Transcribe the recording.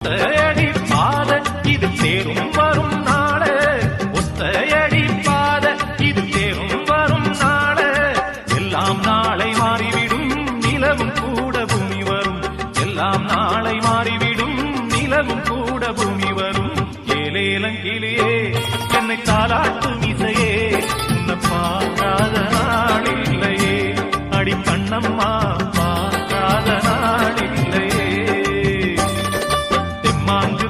ஒத்தையடி பாத இது தேரும் வரும் நாள ஒத்தையடி பாத இது தேரும் வரும் நாள எல்லாம் நாளை மாறிவிடும் நிலவும் கூட பூமி வரும் எல்லாம் நாளை மாறிவிடும் நிலவும் கூட பூமி வரும் ஏலேலங்கிலேயே என்னை தாலாட்டும் இசையே உன்னை பார்க்காத நாள் இல்லையே அடி கண்ணம்மா பார்க்காத நாள் இல்லையே தெம்மாங்கு